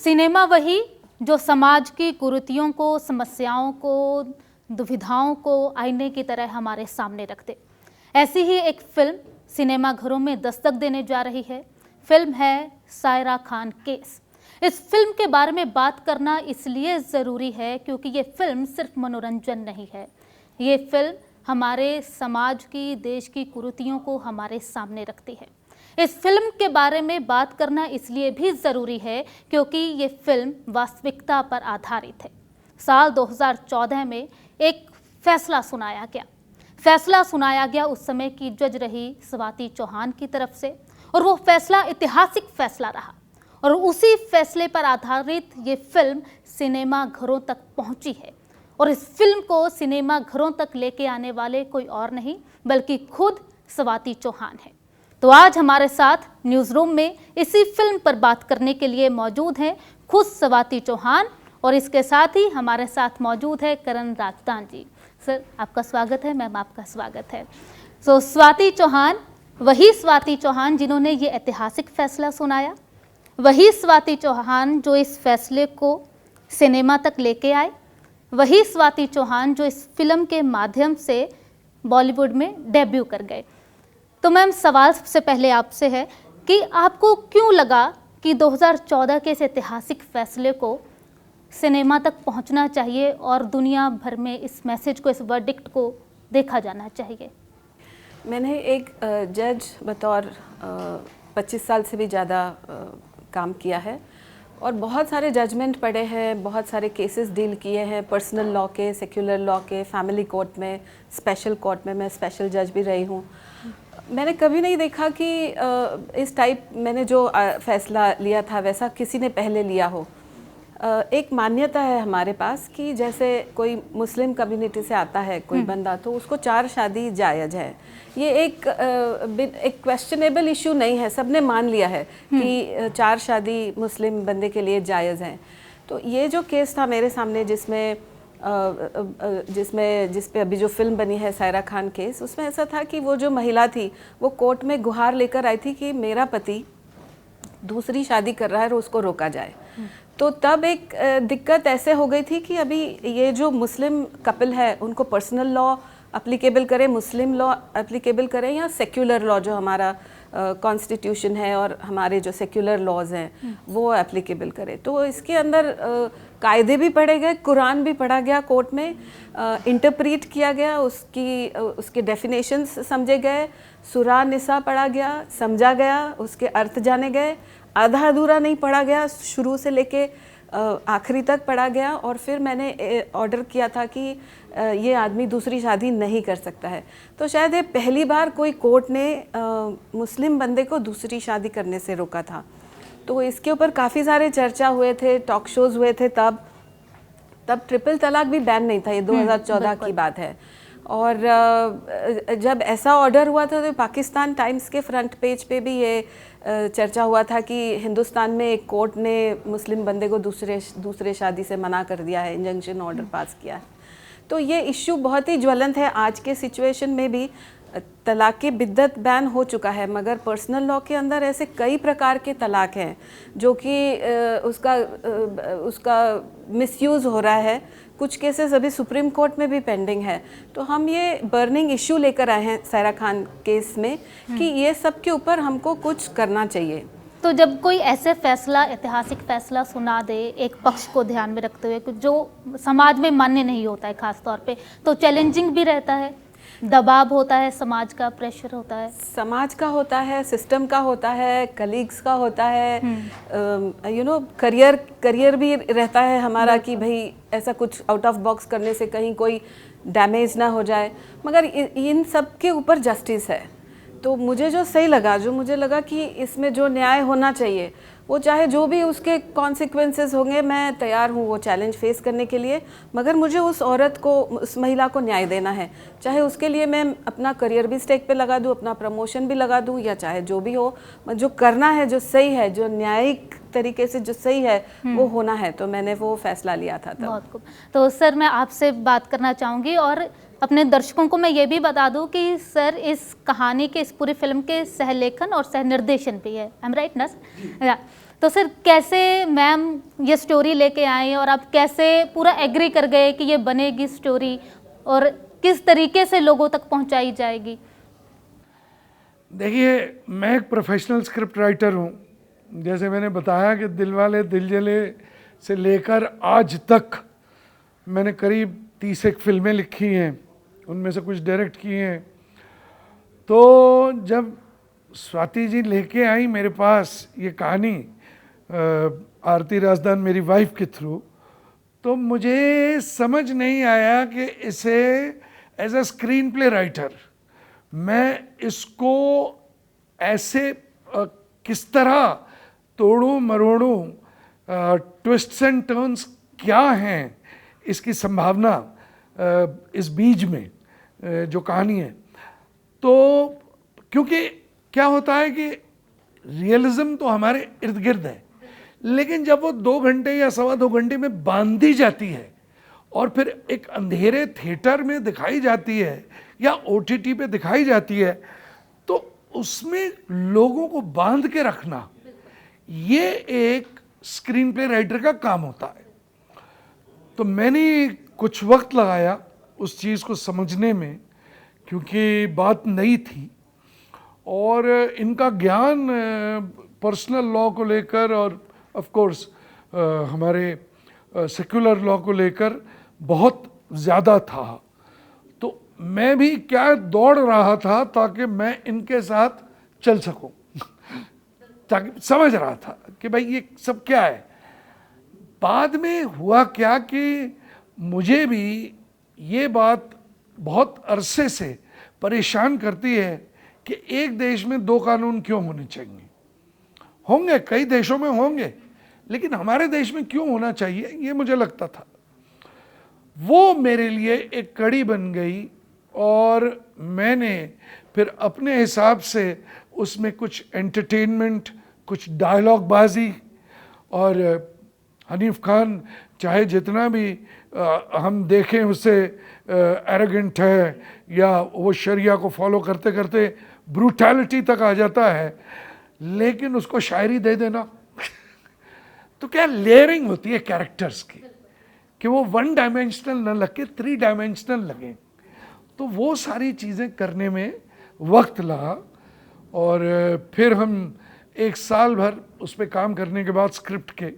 Cinema वही जो समाज की कुरीतियों को, समस्याओं को, दुविधाओं को आईने की तरह हमारे सामने रख दे। ऐसी ही एक फिल्म सिनेमा घरों में दस्तक देने जा रही है। फिल्म है सायरा खान केस। इस फिल्म के बारे में बात करना इसलिए ज़रूरी है क्योंकि ये फिल्म सिर्फ मनोरंजन नहीं है। ये फिल्म हमारे समाज की, देश की कुरीतियों को हमारे सामने रखती है। इस फिल्म के बारे में बात करना इसलिए भी ज़रूरी है क्योंकि ये फिल्म वास्तविकता पर आधारित है। साल 2014 में एक फैसला सुनाया गया। फैसला सुनाया गया उस समय की जज रही स्वाति चौहान की तरफ से, और वो फैसला ऐतिहासिक फैसला रहा। और उसी फैसले पर आधारित ये फिल्म सिनेमा घरों तक पहुंची है। और इस फिल्म को सिनेमा घरों तक लेके आने वाले कोई और नहीं बल्कि खुद स्वाति चौहान है। तो आज हमारे साथ न्यूज़ रूम में इसी फिल्म पर बात करने के लिए मौजूद हैं खुद स्वाति चौहान, और इसके साथ ही हमारे साथ मौजूद है करण राजदान जी। सर, आपका स्वागत है। मैम, आपका स्वागत है। स्वाति चौहान, वही स्वाति चौहान जिन्होंने ये ऐतिहासिक फैसला सुनाया, वही स्वाति चौहान जो इस फैसले को सिनेमा तक लेके आए, वही स्वाति चौहान जो इस फिल्म के माध्यम से बॉलीवुड में डेब्यू कर गए। तो मैम, सवाल सबसे पहले आपसे है कि आपको क्यों लगा कि 2014 के इस ऐतिहासिक फैसले को सिनेमा तक पहुंचना चाहिए और दुनिया भर में इस मैसेज को, इस वर्डिक्ट को देखा जाना चाहिए? मैंने एक जज बतौर 25 साल से भी ज़्यादा काम किया है और बहुत सारे जजमेंट पढ़े हैं, बहुत सारे केसेस डील किए हैं, पर्सनल लॉ के, सेक्युलर लॉ के, फैमिली कोर्ट में, स्पेशल कोर्ट में मैं स्पेशल जज भी रही हूँ। मैंने कभी नहीं देखा कि इस टाइप मैंने जो फैसला लिया था वैसा किसी ने पहले लिया हो। एक मान्यता है हमारे पास कि जैसे कोई मुस्लिम कम्युनिटी से आता है कोई बंदा, तो उसको 4 शादी जायज़ है। ये एक क्वेश्चनेबल इशू नहीं है, सबने मान लिया है कि 4 शादी मुस्लिम बंदे के लिए जायज़ हैं। तो ये जो केस था मेरे सामने जिस पे अभी जो फिल्म बनी है सायरा खान केस, उसमें ऐसा था कि वो जो महिला थी वो कोर्ट में गुहार लेकर आई थी कि मेरा पति दूसरी शादी कर रहा है और उसको रोका जाए। तो तब एक दिक्कत ऐसे हो गई थी कि अभी ये जो मुस्लिम कपल है उनको पर्सनल लॉ एप्लीकेबल करे, मुस्लिम लॉ एप्लीकेबल करे, या सेक्युलर लॉ जो हमारा कॉन्स्टिट्यूशन है और हमारे जो सेक्युलर लॉज हैं वो एप्लीकेबल करे। तो इसके अंदर कायदे भी पढ़े गए, कुरान भी पढ़ा गया कोर्ट में, इंटरप्रीट किया गया, उसके डेफिनेशंस समझे गए, सूरा निसा पढ़ा गया, समझा गया, उसके अर्थ जाने गए, आधा अधूरा नहीं पढ़ा गया, शुरू से लेके आखिरी तक पढ़ा गया। और फिर मैंने ऑर्डर किया था कि ये आदमी दूसरी शादी नहीं कर सकता है। तो शायद ये पहली बार कोई कोर्ट ने मुस्लिम बंदे को दूसरी शादी करने से रोका था। तो इसके ऊपर काफ़ी सारे चर्चा हुए थे, टॉक शोज़ हुए थे। तब ट्रिपल तलाक भी बैन नहीं था, ये 2014 की बात है। और जब ऐसा ऑर्डर हुआ था तो पाकिस्तान टाइम्स के फ्रंट पेज पे भी ये चर्चा हुआ था कि हिंदुस्तान में एक कोर्ट ने मुस्लिम बंदे को दूसरे शादी से मना कर दिया है, इंजंक्शन ऑर्डर पास किया है। तो ये इश्यू बहुत ही ज्वलंत है। आज के सिचुएशन में भी तलाक की बिद्दत बैन हो चुका है, मगर पर्सनल लॉ के अंदर ऐसे कई प्रकार के तलाक हैं जो कि उसका मिसयूज़ हो रहा है। कुछ केसेस अभी सुप्रीम कोर्ट में भी पेंडिंग है। तो हम ये बर्निंग इश्यू लेकर आए हैं सायरा खान केस में कि ये सब के ऊपर हमको कुछ करना चाहिए। तो जब कोई ऐसे फैसला, ऐतिहासिक फैसला सुना दे एक पक्ष को ध्यान में रखते हुए जो समाज में मान्य नहीं होता है खास तौर पे, तो चैलेंजिंग भी रहता है, दबाव होता है, समाज का प्रेशर होता है, समाज का होता है, सिस्टम का होता है, कलीग्स का होता है, करियर भी रहता है हमारा कि भाई ऐसा कुछ आउट ऑफ बॉक्स करने से कहीं कोई डैमेज ना हो जाए। मगर इन सब के ऊपर जस्टिस है। तो मुझे जो सही लगा, मुझे लगा कि इसमें जो न्याय होना चाहिए, वो चाहे जो भी उसके कॉन्सिक्वेंसेस होंगे, मैं तैयार हूँ वो चैलेंज फेस करने के लिए। मगर मुझे उस औरत को, उस महिला को न्याय देना है, चाहे उसके लिए मैं अपना करियर भी स्टेक पे लगा दूँ, अपना प्रमोशन भी लगा दूँ, या चाहे जो भी हो, जो करना है, जो सही है, जो न्यायिक तरीके से जो सही है वो होना है। तो मैंने वो फैसला लिया था तब। बहुत खूब। तो सर, मैं आपसे बात करना चाहूँगी और अपने दर्शकों को मैं ये भी बता दूं कि सर इस कहानी के, इस पूरी फिल्म के सहलेखन और सह निर्देशन भी है। आई एम राइट ना? तो सर कैसे मैम ये स्टोरी लेके आए और आप कैसे पूरा एग्री कर गए कि ये बनेगी स्टोरी और किस तरीके से लोगों तक पहुंचाई जाएगी? देखिए, मैं एक प्रोफेशनल स्क्रिप्ट राइटर हूँ। जैसे मैंने बताया कि दिलवाले दिल जले से लेकर आज तक मैंने करीब 31 फिल्में लिखी हैं, उनमें से कुछ डायरेक्ट की हैं। तो जब स्वाति जी लेके आई मेरे पास ये कहानी आरती राजदान मेरी वाइफ के थ्रू, तो मुझे समझ नहीं आया कि इसे as a screenplay writer मैं इसको ऐसे किस तरह तोड़ूं मरोड़ूं, ट्विस्ट्स एंड टर्न्स क्या हैं इसकी संभावना इस बीज में जो कहानी है। तो क्योंकि क्या होता है कि रियलिज्म तो हमारे इर्द गिर्द है, लेकिन जब वो 2 घंटे या 2.25 घंटे में बांधी जाती है और फिर एक अंधेरे थिएटर में दिखाई जाती है या OTT पे दिखाई जाती है, तो उसमें लोगों को बांध के रखना ये एक स्क्रीन प्ले राइटर का काम होता है। तो मैंने कुछ वक्त लगाया उस चीज़ को समझने में, क्योंकि बात नई थी और इनका ज्ञान पर्सनल लॉ को लेकर और ऑफ कोर्स हमारे सेक्युलर लॉ को लेकर बहुत ज़्यादा था। तो मैं भी क्या दौड़ रहा था ताकि मैं इनके साथ चल सकूं ताकि समझ रहा था कि भाई ये सब क्या है। बाद में हुआ क्या कि मुझे भी ये बात बहुत अरसे से परेशान करती है कि एक देश में 2 कानून क्यों होने चाहिए। होंगे, कई देशों में होंगे, लेकिन हमारे देश में क्यों होना चाहिए, ये मुझे लगता था। वो मेरे लिए एक कड़ी बन गई और मैंने फिर अपने हिसाब से उसमें कुछ एंटरटेनमेंट, कुछ डायलॉग बाजी, और हनीफ खान चाहे जितना भी हम देखें उससे एरोगेंट है या वो शरिया को फॉलो करते करते ब्रूटैलिटी तक आ जाता है, लेकिन उसको शायरी दे देना तो क्या लेयरिंग होती है कैरेक्टर्स की कि वो 1 डायमेंशनल न लग के 3 डायमेंशनल लगे। तो वो सारी चीज़ें करने में वक्त लगा और फिर हम 1 साल भर उस पर काम करने के बाद स्क्रिप्ट के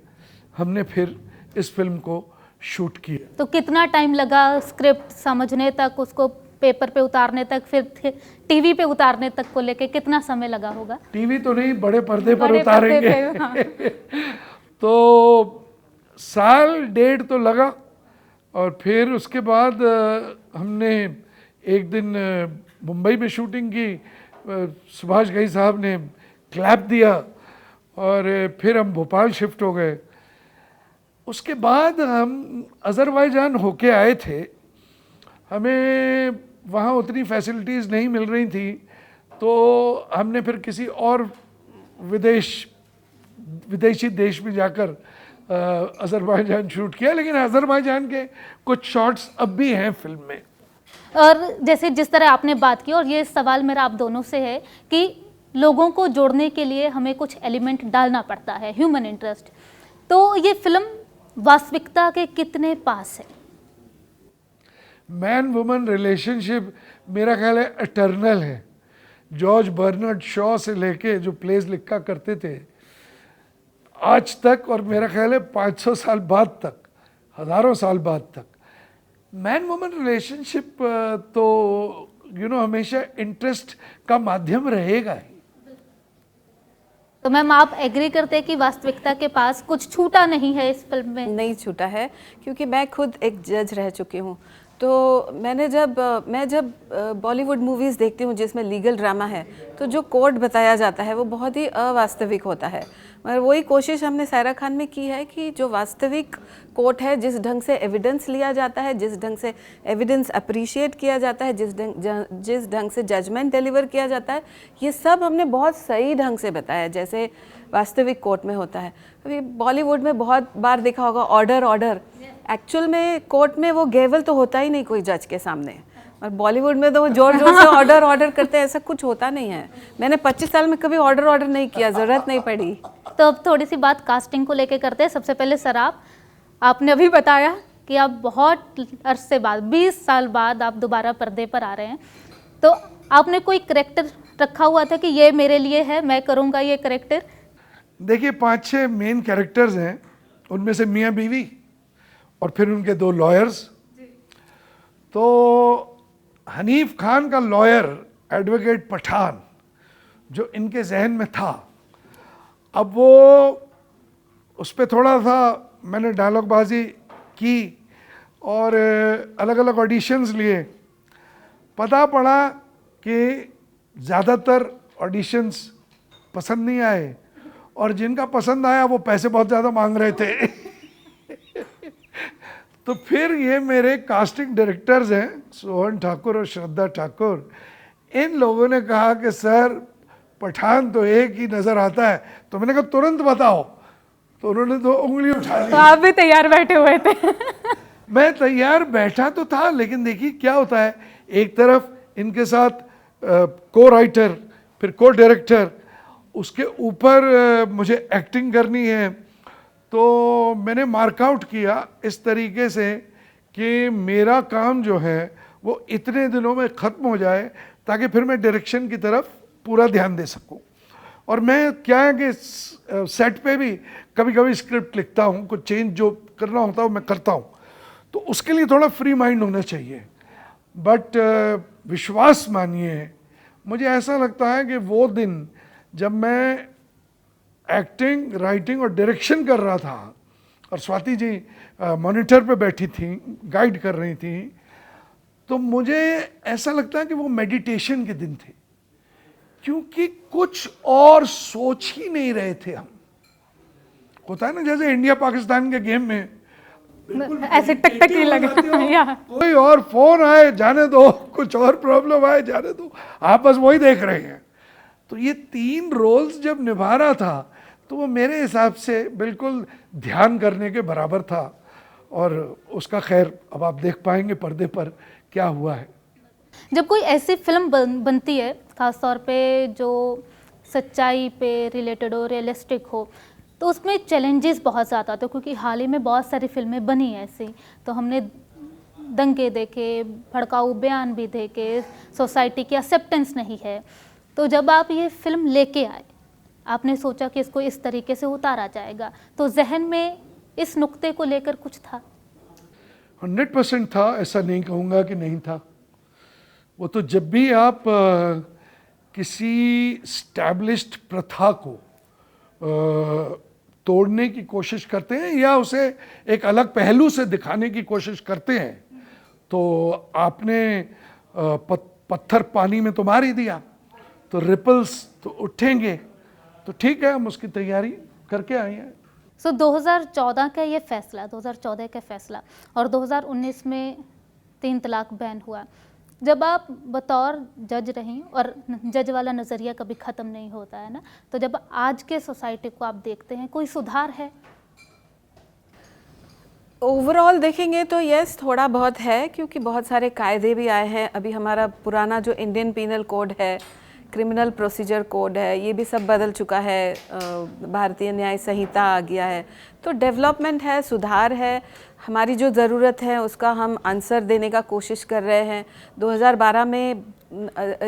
हमने फिर इस फिल्म को शूट किया। तो कितना टाइम लगा स्क्रिप्ट समझने तक, उसको पेपर पे उतारने तक, फिर टीवी पे उतारने तक को लेके कितना समय लगा होगा? टीवी तो नहीं, बड़े पर्दे पर बड़े उतारेंगे। पर्दे पे, हाँ। तो 1.5 साल तो लगा और फिर उसके बाद हमने एक दिन मुंबई में शूटिंग की, सुभाष घई साहब ने क्लैप दिया और फिर हम भोपाल शिफ्ट हो गए। उसके बाद हम अज़रबैजान होके आए थे, हमें वहाँ उतनी फैसिलिटीज़ नहीं मिल रही थी, तो हमने फिर किसी और विदेशी देश में जाकर अज़रबैजान शूट किया। लेकिन अज़रबैजान के कुछ शॉट्स अब भी हैं फिल्म में। और जैसे जिस तरह आपने बात की, और ये सवाल मेरा आप दोनों से है कि लोगों को जोड़ने के लिए हमें कुछ एलिमेंट डालना पड़ता है, ह्यूमन इंटरेस्ट। तो ये फिल्म वास्तविकता के कितने पास है? मैन वुमन रिलेशनशिप मेरा ख्याल है एटर्नल है। जॉर्ज बर्नार्ड शॉ से लेके जो प्लेज लिखा करते थे आज तक, और मेरा ख्याल है 500 साल बाद तक, हज़ारों साल बाद तक, मैन वुमन रिलेशनशिप तो हमेशा इंटरेस्ट का माध्यम रहेगा ही। तो मैम आप एग्री करते हैं कि वास्तविकता के पास कुछ छूटा नहीं है इस फिल्म में? नहीं छूटा है, क्योंकि मैं खुद एक जज रह चुकी हूँ। तो मैं जब बॉलीवुड मूवीज़ देखती हूँ जिसमें लीगल ड्रामा है, तो जो कोर्ट बताया जाता है वो बहुत ही अवास्तविक होता है। मगर वही कोशिश हमने सायरा खान में की है कि जो वास्तविक कोर्ट है, जिस ढंग से एविडेंस लिया जाता है, जिस ढंग से एविडेंस अप्रिशिएट किया जाता है, जिस ढंग से जजमेंट डिलीवर किया जाता है, ये सब हमने बहुत सही ढंग से बताया, जैसे वास्तविक कोर्ट में होता है। अभी बॉलीवुड में बहुत बार देखा होगा ऑर्डर, एक्चुअल में कोर्ट में वो गेवल तो होता ही नहीं कोई जज के सामने, और बॉलीवुड में तो वो जोर जोर से ऑर्डर करते हैं, ऐसा कुछ होता नहीं है। मैंने 25 साल में कभी ऑर्डर नहीं किया, ज़रूरत नहीं पड़ी। तो अब थोड़ी सी बात कास्टिंग को लेके करते हैं। सबसे पहले सर, आपने अभी बताया कि आप बहुत अरसे बाद, 20 साल बाद आप दोबारा पर्दे पर आ रहे हैं, तो आपने कोई करेक्टर रखा हुआ था कि ये मेरे लिए है, मैं करूँगा ये करेक्टर? देखिए 5-6 मेन कैरेक्टर्स हैं, उनमें से मियाँ बीवी और फिर उनके 2 लॉयर्स। तो हनीफ खान का लॉयर एडवोकेट पठान जो इनके जहन में था, अब वो उस पर थोड़ा सा मैंने डायलॉगबाजी की और अलग अलग ऑडिशंस लिए। पता पड़ा कि ज़्यादातर ऑडिशंस पसंद नहीं आए और जिनका पसंद आया वो पैसे बहुत ज़्यादा मांग रहे थे। तो फिर ये मेरे कास्टिंग डायरेक्टर्स हैं सोहन ठाकुर और श्रद्धा ठाकुर, इन लोगों ने कहा कि सर पठान तो एक ही नज़र आता है, तो मैंने कहा तुरंत बताओ। तो उन्होंने 2 उंगली उठा ली। तो आप भी तैयार बैठे हुए थे? मैं तैयार बैठा तो था, लेकिन देखिए क्या होता है, एक तरफ इनके साथ को राइटर, फिर को डायरेक्टर, उसके ऊपर मुझे एक्टिंग करनी है। तो मैंने मार्कआउट किया इस तरीके से कि मेरा काम जो है वो इतने दिनों में ख़त्म हो जाए ताकि फिर मैं डायरेक्शन की तरफ पूरा ध्यान दे सकूं। और मैं क्या है कि सेट पे भी कभी कभी स्क्रिप्ट लिखता हूं, कुछ चेंज जो करना होता है वो मैं करता हूं, तो उसके लिए थोड़ा फ्री माइंड होना चाहिए। बट विश्वास मानिए, मुझे ऐसा लगता है कि वो दिन जब मैं एक्टिंग, राइटिंग और डायरेक्शन कर रहा था और स्वाति जी मॉनिटर पे बैठी थी, गाइड कर रही थी, तो मुझे ऐसा लगता है कि वो मेडिटेशन के दिन थे, क्योंकि कुछ और सोच ही नहीं रहे थे हम। होता है ना जैसे इंडिया पाकिस्तान के गेम में ऐसे टक टक ही लगा, कोई और फोन आए जाने दो, कुछ और प्रॉब्लम आए जाने दो, आप बस वही देख रहे हैं। तो ये 3 रोल्स जब निभा रहा था तो वो मेरे हिसाब से बिल्कुल ध्यान करने के बराबर था। और उसका खैर अब आप देख पाएंगे पर्दे पर क्या हुआ है। जब कोई ऐसी फिल्म बनती है, खास तौर पे जो सच्चाई पे रिलेटेड हो, रियलिस्टिक हो, तो उसमें चैलेंजेस बहुत ज़्यादा आते हैं, क्योंकि हाल ही में बहुत सारी फिल्में बनी हैं ऐसी। तो हमने दंगे देखे, भड़काऊ बयान भी देखे, सोसाइटी की एक्सेप्टेंस नहीं है। तो जब आप ये फिल्म लेके आए, आपने सोचा कि इसको इस तरीके से उतारा जाएगा, तो जहन में इस नुक्ते को लेकर कुछ था? 100% था, ऐसा नहीं कहूँगा कि नहीं था। वो तो जब भी आप किसी स्टैब्लिश्ड प्रथा को तोड़ने की कोशिश करते हैं या उसे एक अलग पहलू से दिखाने की कोशिश करते हैं, तो आपने पत्थर पानी में तो मार ही दिया, तो रिपल्स तो उठेंगे। तो ठीक है, हम उसकी तैयारी करके आए हैं। 2014 का ये फैसला, 2014 का फैसला और 2019 में 3 तलाक बैन हुआ। जब आप बतौर जज रहीं, और जज वाला नज़रिया कभी ख़त्म नहीं होता है ना, तो जब आज के सोसाइटी को आप देखते हैं, कोई सुधार है? ओवरऑल देखेंगे तो यस, थोड़ा बहुत है, क्योंकि बहुत सारे कायदे भी आए हैं। अभी हमारा पुराना जो इंडियन पीनल कोड है, क्रिमिनल प्रोसीजर कोड है, ये भी सब बदल चुका है, भारतीय न्याय संहिता आ गया है। तो डेवलपमेंट है, सुधार है। हमारी जो ज़रूरत है उसका हम आंसर देने का कोशिश कर रहे हैं। 2012 में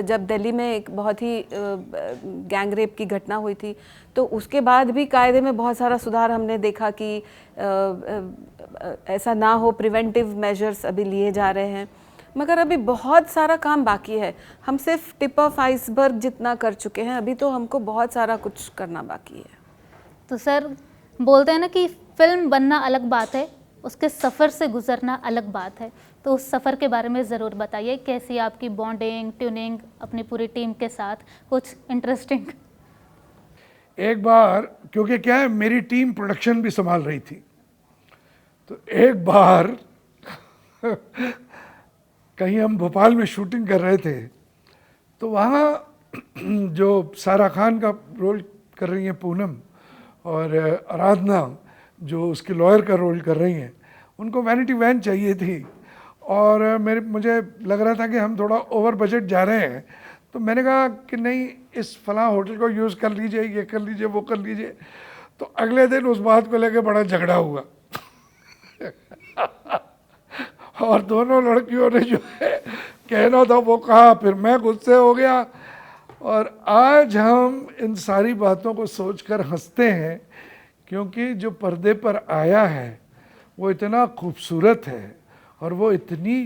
जब दिल्ली में एक बहुत ही गैंग रेप की घटना हुई थी, तो उसके बाद भी कायदे में बहुत सारा सुधार हमने देखा कि ऐसा ना हो, प्रिवेंटिव मेजर्स अभी लिए जा रहे हैं। मगर अभी बहुत सारा काम बाकी है। हम सिर्फ टिप ऑफ आइसबर्ग जितना कर चुके हैं, अभी तो हमको बहुत सारा कुछ करना बाकी है। तो सर, बोलते हैं ना कि फिल्म बनना अलग बात है, उसके सफ़र से गुजरना अलग बात है। तो उस सफ़र के बारे में ज़रूर बताइए, कैसी आपकी बॉन्डिंग, ट्यूनिंग अपनी पूरी टीम के साथ, कुछ इंटरेस्टिंग। एक बार, क्योंकि क्या है, मेरी टीम प्रोडक्शन भी संभाल रही थी, तो एक बार कहीं हम भोपाल में शूटिंग कर रहे थे, तो वहाँ जो सारा खान का रोल कर रही हैं पूनम, और आराधना जो उसके लॉयर का रोल कर रही हैं, उनको वैनिटी वैन चाहिए थी। और मुझे लग रहा था कि हम थोड़ा ओवर बजट जा रहे हैं, तो मैंने कहा कि नहीं, इस फलां होटल को यूज़ कर लीजिए, ये कर लीजिए, वो कर लीजिए। तो अगले दिन उस बात को लेके बड़ा झगड़ा हुआ और दोनों लड़कियों ने जो है कहना था वो कहा, फिर मैं गुस्से हो गया। और आज हम इन सारी बातों को सोचकर हंसते हैं, क्योंकि जो पर्दे पर आया है वो इतना खूबसूरत है और वो इतनी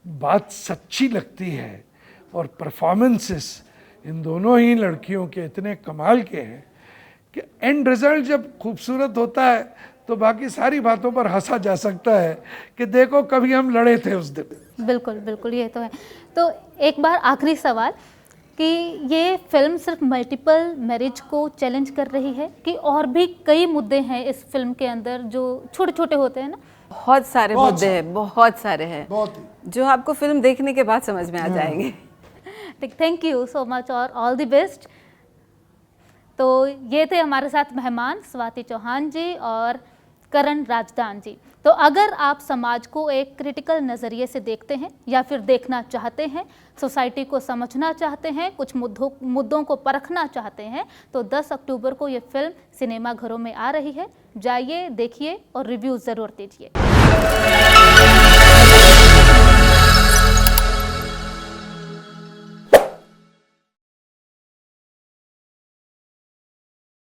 बात सच्ची लगती है, और परफॉर्मेंसेस इन दोनों ही लड़कियों के इतने कमाल के हैं कि एंड रिजल्ट जब खूबसूरत होता है तो बाकी सारी बातों पर हंसा जा सकता है कि देखो कभी हम लड़े थे उस दिन। बिल्कुल बिल्कुल, ये तो है। तो एक बार आखिरी सवाल कि ये फिल्म सिर्फ मल्टीपल मैरिज को चैलेंज कर रही है कि और भी कई मुद्दे हैं इस फिल्म के अंदर जो छोटे छोटे होते हैं ना? बहुत सारे मुद्दे हैं, बहुत सारे हैं, बहुत जो आपको फिल्म देखने के बाद समझ में आ जाएंगे। ठीक, थैंक यू सो मच और ऑल द बेस्ट। तो ये थे हमारे साथ मेहमान स्वाति चौहान जी और करण राजदान जी। तो अगर आप समाज को एक क्रिटिकल नज़रिए से देखते हैं या फिर देखना चाहते हैं, सोसाइटी को समझना चाहते हैं, कुछ मुद्दों को परखना चाहते हैं, तो 10 अक्टूबर को ये फिल्म सिनेमा घरों में आ रही है। जाइए, देखिए और रिव्यू ज़रूर दीजिए।